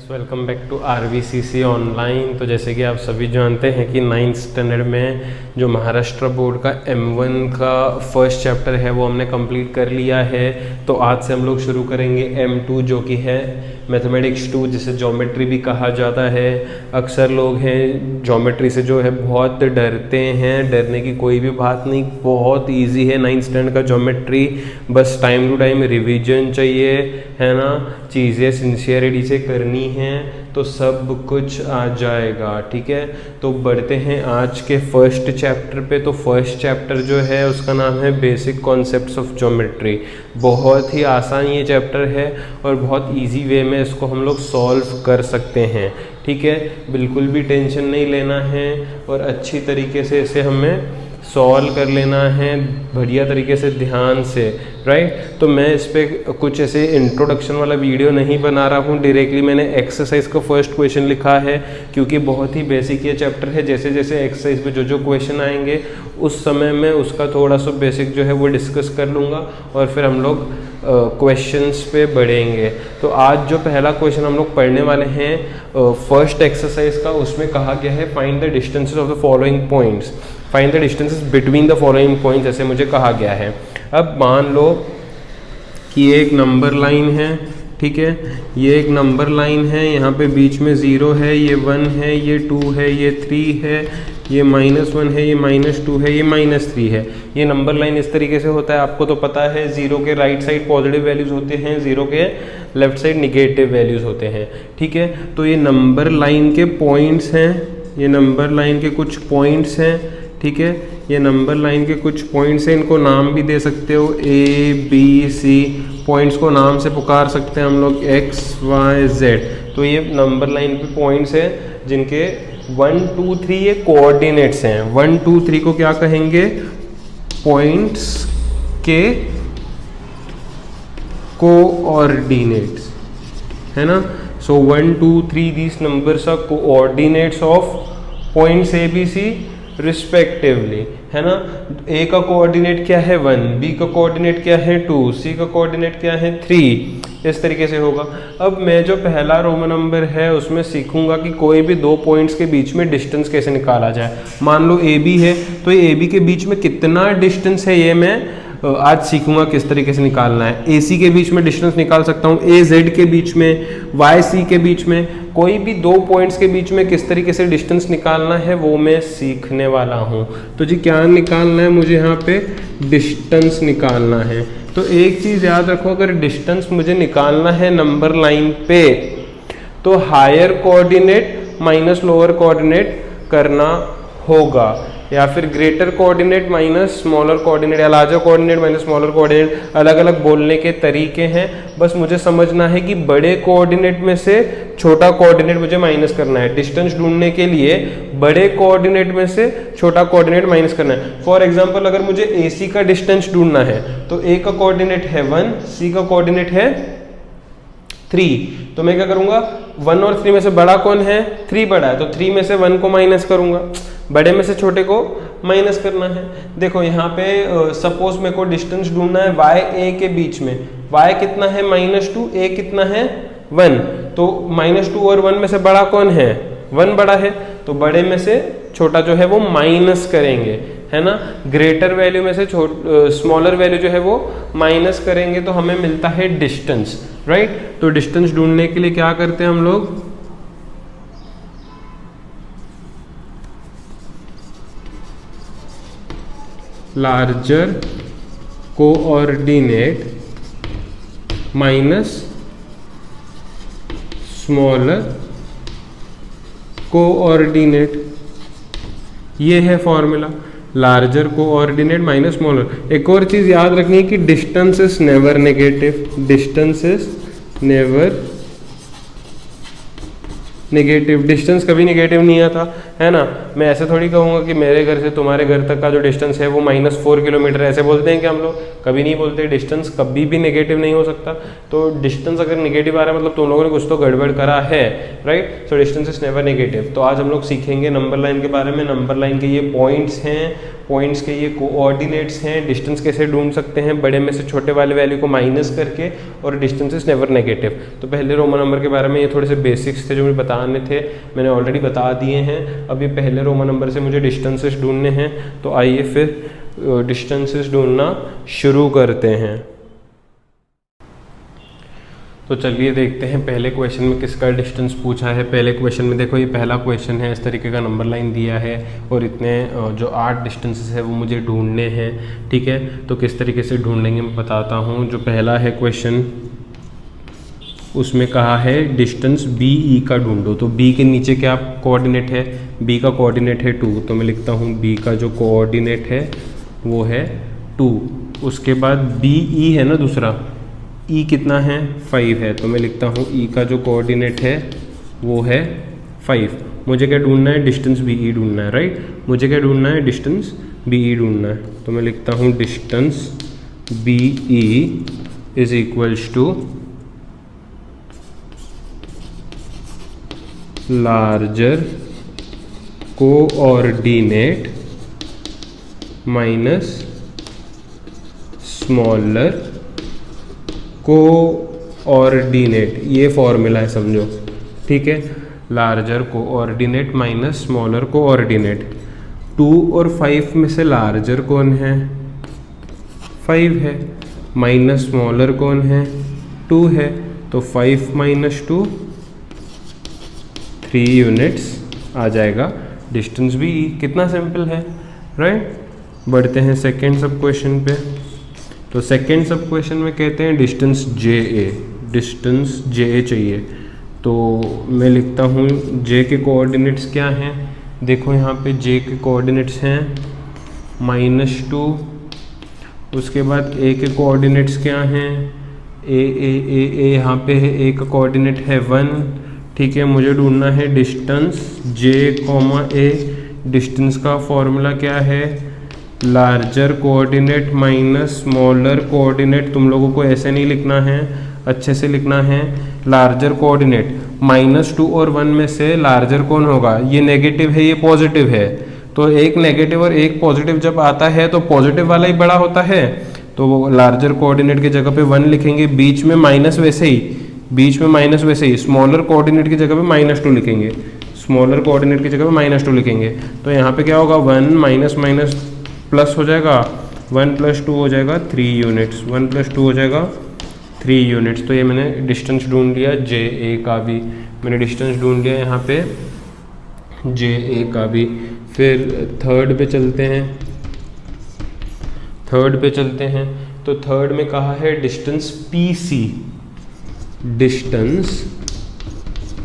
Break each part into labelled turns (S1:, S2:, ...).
S1: Welcome back to RVCC online. तो जैसे कि आप सभी जानते हैं कि 9th स्टैंडर्ड में जो महाराष्ट्र बोर्ड का M1 का फर्स्ट चैप्टर है वो हमने कंप्लीट कर लिया है। तो आज से हम लोग शुरू करेंगे M2 जो कि है मैथमेटिक्स 2, जिसे ज्योमेट्री भी कहा जाता है। अक्सर लोग हैं ज्योमेट्री से जो है बहुत डरते हैं, डरने की कोई भी बात नहीं, बहुत ईजी है 9th स्टैंडर्ड का ज्योमेट्री। बस टाइम टू टाइम रिवीजन चाहिए, है ना, चीज़ें सिंसियरिटी से करनी हैं तो सब कुछ आ जाएगा। ठीक है, तो बढ़ते हैं आज के फर्स्ट चैप्टर पे। तो फर्स्ट चैप्टर जो है उसका नाम है बेसिक कॉन्सेप्ट्स ऑफ ज्योमेट्री। बहुत ही आसान ये चैप्टर है और बहुत इजी वे में इसको हम लोग सॉल्व कर सकते हैं। ठीक है, बिल्कुल भी टेंशन नहीं लेना है और अच्छी तरीके से इसे हमें सॉल्व कर लेना है, बढ़िया तरीके से, ध्यान से, राइट। तो मैं इस पर कुछ ऐसे इंट्रोडक्शन वाला वीडियो नहीं बना रहा हूँ, डायरेक्टली मैंने एक्सरसाइज का फर्स्ट क्वेश्चन लिखा है क्योंकि बहुत ही बेसिक ये चैप्टर है। जैसे जैसे एक्सरसाइज में जो क्वेश्चन आएंगे उस समय मैं उसका थोड़ा सा बेसिक जो है वो डिस्कस कर लूँगा और फिर हम लोग क्वेश्चंस पे बढ़ेंगे। तो आज जो पहला क्वेश्चन हम लोग पढ़ने वाले हैं फर्स्ट एक्सरसाइज का, उसमें कहा गया है find the distances of the following points, find the distances between the following points, जैसे मुझे कहा गया है। अब मान लो कि ये एक नंबर लाइन है, ठीक है, ये एक नंबर लाइन है, यहाँ पे बीच में 0 है, ये 1 है, ये 2 है, ये 3 है, ये -1 है, ये -2 है, ये -3 है। ये नंबर लाइन इस तरीके से होता है, आपको तो पता है। 0 के राइट साइड पॉजिटिव वैल्यूज़ होते हैं, 0 के लेफ्ट साइड निगेटिव वैल्यूज़ होते हैं। ठीक है, तो ये नंबर लाइन के पॉइंट्स हैं, ये नंबर लाइन के कुछ पॉइंट्स हैं। ठीक है, ये नंबर लाइन के कुछ पॉइंट्स हैं, इनको नाम भी दे सकते हो, A, B, C। पॉइंट्स को नाम से पुकार सकते हैं हम लोग X, Y, Z। तो ये नंबर लाइन पे पॉइंट्स हैं जिनके 1, 2, 3 ये कोऑर्डिनेट्स हैं। 1, 2, 3 को क्या कहेंगे? पॉइंट्स के कोऑर्डिनेट्स, है ना। So 1, 2, 3 these numbers are coordinates of points A, B, C respectively, है ना। A का कोऑर्डिनेट क्या है 1, B का कोऑर्डिनेट क्या है 2, C का कोऑर्डिनेट क्या है 3। इस तरीके से होगा। अब मैं जो पहला रोमन नंबर है उसमें सीखूंगा कि कोई भी दो पॉइंट्स के बीच में डिस्टेंस कैसे निकाला जाए। मान लो AB है, तो ये AB के बीच में कितना डिस्टेंस है ये मैं आज सीखूंगा किस तरीके से निकालना है। AC के बीच में डिस्टेंस निकाल सकता हूँ, AZ के बीच में, YC के बीच में, कोई भी दो पॉइंट्स के बीच में किस तरीके से डिस्टेंस निकालना है वो मैं सीखने वाला हूँ। तो जी क्या निकालना है मुझे? यहाँ पे डिस्टेंस निकालना है। तो एक चीज़ याद रखो, अगर डिस्टेंस मुझे निकालना है नंबर लाइन पे तो higher coordinate minus lower coordinate करना होगा, या फिर greater coordinate minus smaller coordinate, या larger coordinate minus smaller coordinate. अलग अलग बोलने के तरीके हैं, बस मुझे समझना है कि बड़े कोऑर्डिनेट में से छोटा कोऑर्डिनेट मुझे माइनस करना है। डिस्टेंस ढूंढने के लिए बड़े कोऑर्डिनेट में से छोटा कोऑर्डिनेट माइनस करना है। फॉर एग्जांपल अगर मुझे AC का डिस्टेंस ढूंढना है तो A का कोऑर्डिनेट है 1, C का कोऑर्डिनेट है 3। तो मैं क्या करूंगा? 1 और 3 में से बड़ा कौन है? 3 बड़ा है, तो 3 में से 1 को माइनस करूंगा, बड़े में से छोटे को माइनस करना है। देखो यहाँ पे सपोज मेरे को डिस्टेंस ढूंढना है Y A के बीच में। Y कितना है? -2, A कितना है? 1। तो -2 और 1 में से बड़ा कौन है? 1 बड़ा है, तो बड़े में से छोटा जो है वो माइनस करेंगे, है ना। ग्रेटर वैल्यू में से स्मॉलर वैल्यू जो है वो माइनस करेंगे तो हमें मिलता है डिस्टेंस, राइट। तो डिस्टेंस ढूंढने के लिए क्या करते हैं हम लोग? Larger coordinate minus smaller coordinate, ये है formula, larger coordinate minus smaller. एक और चीज याद रखनी है कि distance is never negative, distance is never negative, distance कभी नेगेटिव नहीं आता, है ना। मैं ऐसे थोड़ी कहूँगा कि मेरे घर से तुम्हारे घर तक का जो डिस्टेंस है वो -4 किलोमीटर, ऐसे बोलते हैं कि हम लोग कभी नहीं बोलते। डिस्टेंस कभी भी नेगेटिव नहीं हो सकता। तो डिस्टेंस अगर नेगेटिव आ रहा है मतलब तुम लोगों ने कुछ तो गड़बड़ करा है, right. So distance is never negative. तो आज हम लोग सीखेंगे नंबर लाइन के बारे में। नंबर लाइन के ये पॉइंट्स हैं, पॉइंट्स के ये कोऑर्डिनेट्स हैं, डिस्टेंस कैसे ढूंढ सकते हैं बड़े में से छोटे वाले वैल्यू को माइनस करके, और डिस्टेंस इज नेवर नेगेटिव। तो पहले रोमन नंबर के बारे में ये थोड़े से बेसिक्स थे जो मुझे बताने थे, मैंने ऑलरेडी बता दिए हैं। अब ये पहले रोमन नंबर से मुझे डिस्टेंसेस ढूंढने हैं, तो आइए फिर डिस्टेंसेस ढूंढना शुरू करते हैं। तो चलिए देखते हैं पहले क्वेश्चन में किसका डिस्टेंस पूछा है। पहले क्वेश्चन में देखो, ये पहला क्वेश्चन है, इस तरीके का नंबर लाइन दिया है और इतने जो 8 डिस्टेंसेस है वो मुझे ढूंढने हैं, ठीक है। तो किस तरीके से ढूंढेंगे मैं बताता हूँ। जो पहला है क्वेश्चन, उसमें कहा है डिस्टेंस बी ई का ढूंढो। तो बी के नीचे क्या कोऑर्डिनेट है, बी का कोऑर्डिनेट है 2, तो मैं लिखता हूँ बी का जो कोऑर्डिनेट है वो है 2। उसके बाद बी ई है ना दूसरा, ई कितना है 5 है, तो मैं लिखता हूँ ई का जो कोऑर्डिनेट है वो है 5। मुझे क्या ढूंढना है, डिस्टेंस बी ई ढूंढना है, राइट। मुझे क्या ढूंढना है, डिस्टेंस बी ई ढूंढना है। तो मैं लिखता हूँ distance B E is equals to larger coordinate minus smaller coordinate, ये फॉर्मूला है समझो, ठीक है। Larger coordinate minus smaller coordinate. 2 और 5 में से लार्जर कौन है, 5 है, माइनस स्मॉलर कौन है, 2 है। तो 5 - 2 3 यूनिट्स आ जाएगा डिस्टेंस भी। कितना सिंपल है, राइट। बढ़ते हैं सेकेंड सब क्वेश्चन पे। तो सेकेंड सब क्वेश्चन में कहते हैं डिस्टेंस जे ए, डिस्टेंस जे ए चाहिए। तो मैं लिखता हूँ जे के कोऑर्डिनेट्स क्या हैं, देखो यहाँ पे जे के कोऑर्डिनेट्स हैं -2। उसके बाद ए के कोऑर्डिनेट्स क्या हैं, ए यहाँ पे है, ए का कोऑर्डिनेट है 1, ठीक है। मुझे ढूंढना है डिस्टेंस जे कॉमा ए। डिस्टेंस का फॉर्मूला क्या है, larger coordinate minus smaller coordinate. तुम लोगों को ऐसे नहीं लिखना है, अच्छे से लिखना है। लार्जर कोऑर्डिनेट -2 और 1 में से लार्जर कौन होगा, ये नेगेटिव है ये पॉजिटिव है। तो एक नेगेटिव और एक पॉजिटिव जब आता है तो पॉजिटिव वाला ही बड़ा होता है। तो वो लार्जर कोऑर्डिनेट की जगह पे 1 लिखेंगे, बीच में माइनस वैसे ही, बीच में माइनस वैसे ही। स्मॉलर कोऑर्डिनेट की जगह पे -2 लिखेंगे, स्मॉलर कोऑर्डिनेट की जगह पे -2 लिखेंगे। तो यहाँ पे क्या होगा, 1 माइनस माइनस प्लस हो जाएगा, 1 + 2 हो जाएगा 3 यूनिट्स, 1 + 2 हो जाएगा 3 यूनिट्स। तो ये मैंने डिस्टेंस ढूंढ लिया जे ए का भी, मैंने डिस्टेंस ढूंढ लिया यहाँ पे जे ए का भी। फिर थर्ड पे चलते हैं, थर्ड पे चलते हैं। तो थर्ड में कहा है distance P C, distance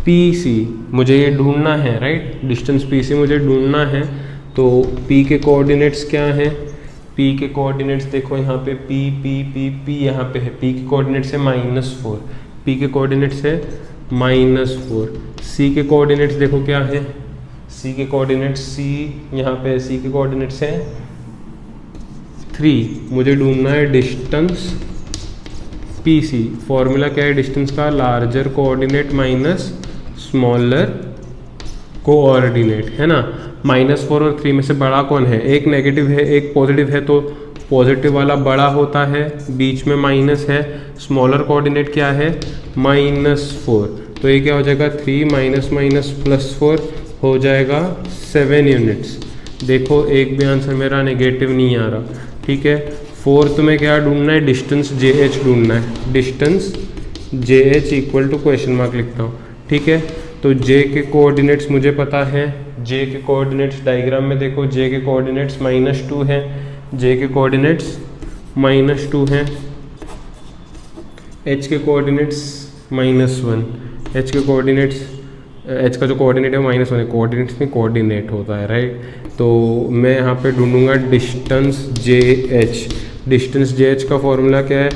S1: P C मुझे ये ढूंढना है, राइट। डिस्टेंस पी सी मुझे ढूंढना है। तो P के कोऑर्डिनेट्स क्या हैं, P के कोऑर्डिनेट्स देखो यहाँ पे P यहाँ पे है, P के कोऑर्डिनेट्स है -4, P के कोऑर्डिनेट्स है -4। C के कोऑर्डिनेट्स देखो क्या है, C के कोऑर्डिनेट्स C यहाँ पे, C के कोऑर्डिनेट्स हैं 3। मुझे ढूंढना है डिस्टेंस पी सी। फॉर्मूला क्या है डिस्टेंस का, larger coordinate minus smaller coordinate, है ना। -4 और 3 में से बड़ा कौन है, एक नेगेटिव है एक पॉजिटिव है, तो पॉजिटिव वाला बड़ा होता है, बीच में माइनस है। स्मॉलर कोऑर्डिनेट क्या है, -4। तो ये क्या हो जाएगा, 3 - +4 हो जाएगा 7 यूनिट्स। देखो एक भी आंसर मेरा नेगेटिव नहीं आ रहा, ठीक है। फोर्थ में क्या ढूंढना है, डिस्टेंस जे एच ढूंढना है। Distance J H equal to question mark लिखता हूँ, ठीक है। तो जे के कोऑर्डिनेट्स मुझे पता है, जे के कोऑर्डिनेट्स डायग्राम में देखो, जे के कोऑर्डिनेट्स -2 हैं, जे के कोऑर्डिनेट्स -2 हैं। एच के कोऑर्डिनेट्स -1, एच के कोऑर्डिनेट्स, एच का जो कोऑर्डिनेट है -1 है, कोऑर्डिनेट्स में कोऑर्डिनेट होता है, राइट। तो मैं यहाँ पे ढूंढूंगा distance J H. Distance J H का फॉर्मूला क्या है,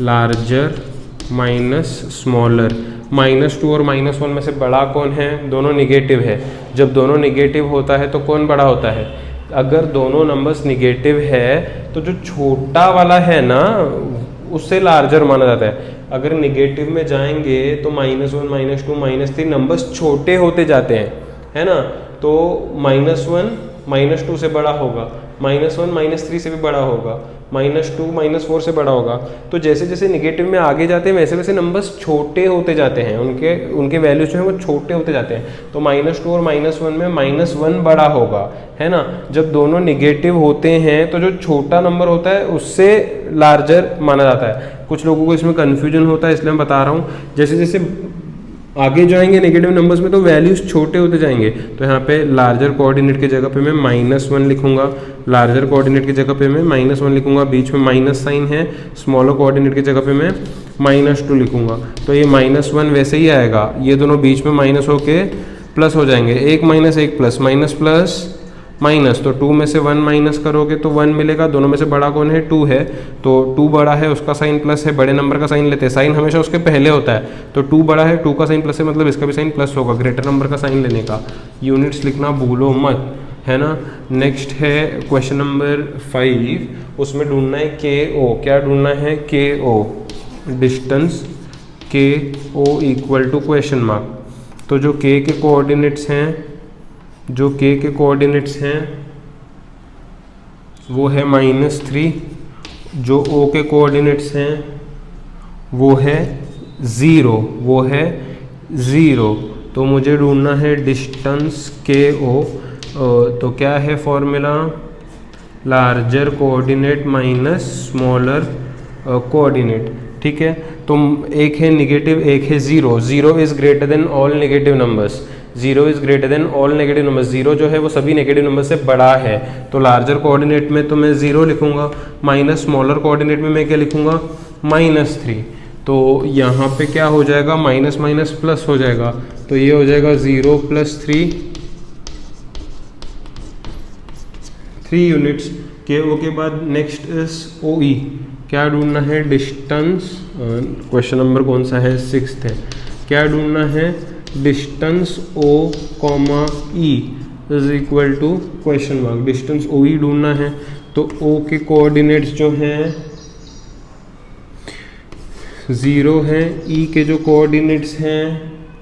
S1: लार्जर माइनस स्मॉलर। -2 और -1 में से बड़ा कौन है? दोनों निगेटिव है। जब दोनों निगेटिव होता है तो कौन बड़ा होता है? अगर दोनों नंबर्स निगेटिव है तो जो छोटा वाला है ना उससे लार्जर माना जाता है। अगर निगेटिव में जाएंगे तो -1, -2, -3 नंबर्स छोटे होते जाते हैं, है ना। तो -1 -2 से बड़ा होगा, -1 -3 से भी बड़ा होगा, -2 -4 से बड़ा होगा। तो जैसे जैसे निगेटिव में आगे जाते हैं वैसे वैसे नंबर्स छोटे होते जाते हैं, उनके वैल्यूज जो है वो छोटे होते जाते हैं। तो -2 और -1 में -1 बड़ा होगा, है ना। जब दोनों निगेटिव होते हैं तो जो छोटा नंबर होता है उससे लार्जर माना जाता है। कुछ लोगों को इसमें कन्फ्यूजन होता है, इसलिए मैं बता रहा हूँ। जैसे जैसे आगे जाएंगे नेगेटिव नंबर्स में तो वैल्यूज छोटे होते जाएंगे। तो यहाँ पे लार्जर कोऑर्डिनेट की जगह पे मैं -1 लिखूंगा, लार्जर कोऑर्डिनेट की जगह पे मैं -1 लिखूंगा, बीच में माइनस साइन है। स्मॉलर कोऑर्डिनेट की जगह पे मैं -2 लिखूंगा। तो ये -1 वैसे ही आएगा, ये दोनों बीच में माइनस होके प्लस हो जाएंगे। 1 - 1 प्लस, माइनस प्लस माइनस, तो 2 में से 1 माइनस करोगे तो 1 मिलेगा। दोनों में से बड़ा कौन है? 2 है, तो 2 बड़ा है, उसका साइन प्लस है। बड़े नंबर का साइन लेते हैं, साइन हमेशा उसके पहले होता है। तो 2 बड़ा है, 2 का साइन प्लस है, मतलब इसका भी साइन प्लस होगा। ग्रेटर नंबर का साइन लेने का यूनिट्स लिखना भूलो मत, है ना। नेक्स्ट है क्वेश्चन नंबर 5, उसमें ढूंढना है KO। क्या ढूंढना है? KO, distance KO equal to question mark. तो जो K के कोऑर्डिनेट्स हैं, जो K के कोऑर्डिनेट्स हैं वो है -3, जो O के कोऑर्डिनेट्स हैं वो है 0, वो है 0। तो मुझे ढूंढना है डिस्टेंस KO। तो क्या है formula? Larger coordinate minus smaller coordinate, ठीक है। तो एक है निगेटिव, एक है 0। 0 is greater than all negative numbers, 0 is greater than all negative number. 0 जो है वो सभी नेगेटिव नंबर से बड़ा है। तो लार्जर कोऑर्डिनेट में तो मैं 0 लिखूंगा, माइनस स्मॉलर कोऑर्डिनेट में मैं क्या लिखूंगा? -3। तो यहाँ पे क्या हो जाएगा? माइनस माइनस प्लस हो जाएगा। तो ये हो जाएगा 0 + 3 यूनिट्स। KO के बाद नेक्स्ट इज OE। क्या ढूंढना है? डिस्टेंस, क्वेश्चन नंबर कौन सा है? 6th है। क्या ढूंढना है? Distance O, E is equal to question mark. Distance OE ढूंढना है। तो O के कोऑर्डिनेट्स जो हैं 0 हैं, E के जो कोऑर्डिनेट्स हैं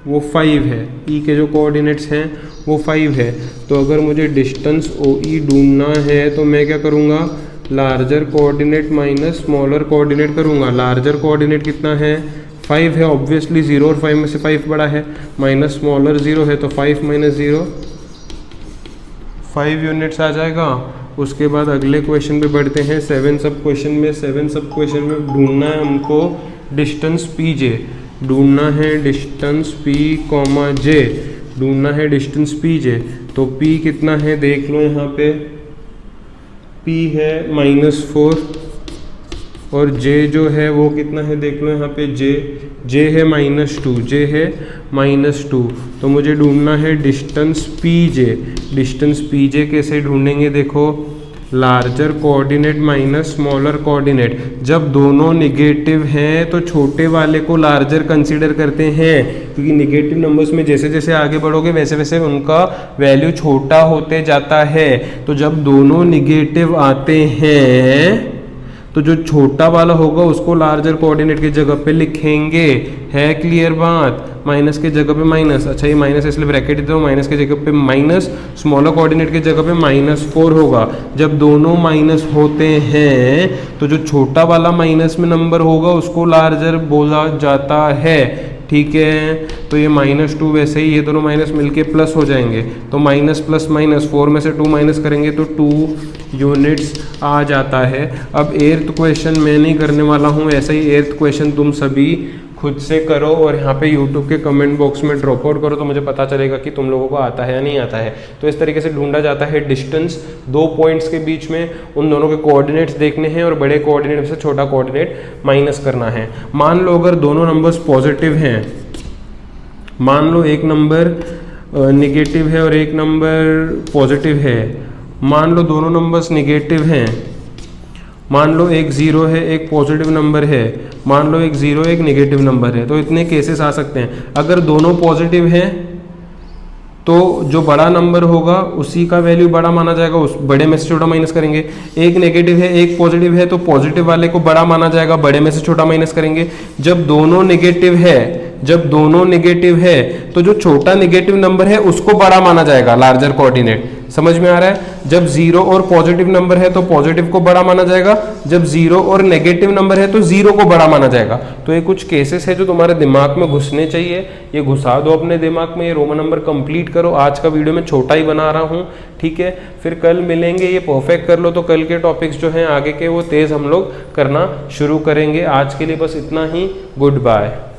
S1: वो 5 है, E के जो कोऑर्डिनेट्स हैं वो 5 है। तो अगर मुझे डिस्टेंस OE ढूंढना है तो मैं क्या करूँगा? Larger coordinate minus smaller coordinate करूँगा। लार्जर कोऑर्डिनेट कितना है? 5 है, ऑब्वियसली 0 और 5 में से 5 बड़ा है, माइनस स्मॉलर 0 है, तो 5 - 0 5 यूनिट्स आ जाएगा। उसके बाद अगले क्वेश्चन पे बढ़ते हैं। 7 सब क्वेश्चन में, 7 सब क्वेश्चन में ढूंढना है हमको डिस्टेंस PJ। ढूंढना है डिस्टेंस P, J। ढूंढना है डिस्टेंस PJ। तो P कितना है देख लो, यहाँ पे P है -4 और J जो है वो कितना है देख लो, यहाँ पे J है -2, J है -2। तो मुझे ढूंढना है डिस्टेंस PJ। डिस्टेंस PJ कैसे ढूंढेंगे? देखो, larger coordinate minus smaller coordinate. जब दोनों निगेटिव हैं तो छोटे वाले को लार्जर कंसीडर करते हैं, क्योंकि निगेटिव नंबर्स में जैसे जैसे आगे बढ़ोगे वैसे वैसे उनका वैल्यू छोटा होते जाता है। तो जब दोनों निगेटिव आते हैं तो जो छोटा वाला होगा उसको लार्जर कोऑर्डिनेट की जगह पे लिखेंगे। है क्लियर बात? माइनस की जगह पे माइनस, अच्छा ये माइनस इसलिए ब्रैकेट दो, माइनस की जगह पे माइनस, स्मॉलर कोऑर्डिनेट की जगह पे -4 होगा। जब दोनों माइनस होते हैं तो जो छोटा वाला माइनस में नंबर होगा उसको लार्जर बोला जाता है, ठीक है। तो ये -2 वैसे ही ये दोनों माइनस मिलके प्लस हो जाएंगे। तो माइनस प्लस माइनस, 4 में से 2 माइनस करेंगे तो 2 यूनिट्स आ जाता है। अब 8th क्वेश्चन मैं नहीं करने वाला हूँ, ऐसा ही 8th क्वेश्चन तुम सभी खुद से करो और यहाँ पे YouTube के कमेंट बॉक्स में ड्रॉप आउट करो, तो मुझे पता चलेगा कि तुम लोगों को आता है या नहीं आता है। तो इस तरीके से ढूंढा जाता है डिस्टेंस। 2 पॉइंट्स के बीच में उन दोनों के कोऑर्डिनेट्स देखने हैं और बड़े कोऑर्डिनेट से छोटा कोऑर्डिनेट माइनस करना है। मान लो अगर दोनों नंबर्स पॉजिटिव हैं, मान लो एक नंबर निगेटिव है और एक नंबर पॉजिटिव है, मान लो दोनों नंबर्स निगेटिव हैं मान लो एक ज़ीरो है, एक पॉजिटिव नंबर है, मान लो एक ज़ीरो एक नेगेटिव नंबर है, तो इतने केसेस आ सकते हैं। अगर दोनों पॉजिटिव हैं तो जो बड़ा नंबर होगा उसी का वैल्यू बड़ा माना जाएगा, उस बड़े में से छोटा माइनस करेंगे। एक नेगेटिव है एक पॉजिटिव है तो पॉजिटिव वाले को बड़ा माना जाएगा, बड़े में से छोटा माइनस करेंगे। जब दोनों नेगेटिव है तो जो छोटा नेगेटिव नंबर है उसको बड़ा माना जाएगा, लार्जर कोऑर्डिनेट। समझ में आ रहा है? जब जीरो और पॉजिटिव नंबर है तो पॉजिटिव को बड़ा माना जाएगा, जब जीरो और नेगेटिव नंबर है तो जीरो को बड़ा माना जाएगा। तो ये कुछ केसेस है जो तुम्हारे दिमाग में घुसने चाहिए, ये घुसा दो अपने दिमाग में। ये रोमन नंबर कंप्लीट करो। आज का वीडियो मैं छोटा ही बना रहा हूँ, ठीक है? फिर कल मिलेंगे, ये परफेक्ट कर लो तो कल के टॉपिक्स जो हैं आगे के वो तेज हम लोग करना शुरू करेंगे। आज के लिए बस इतना ही। Good bye.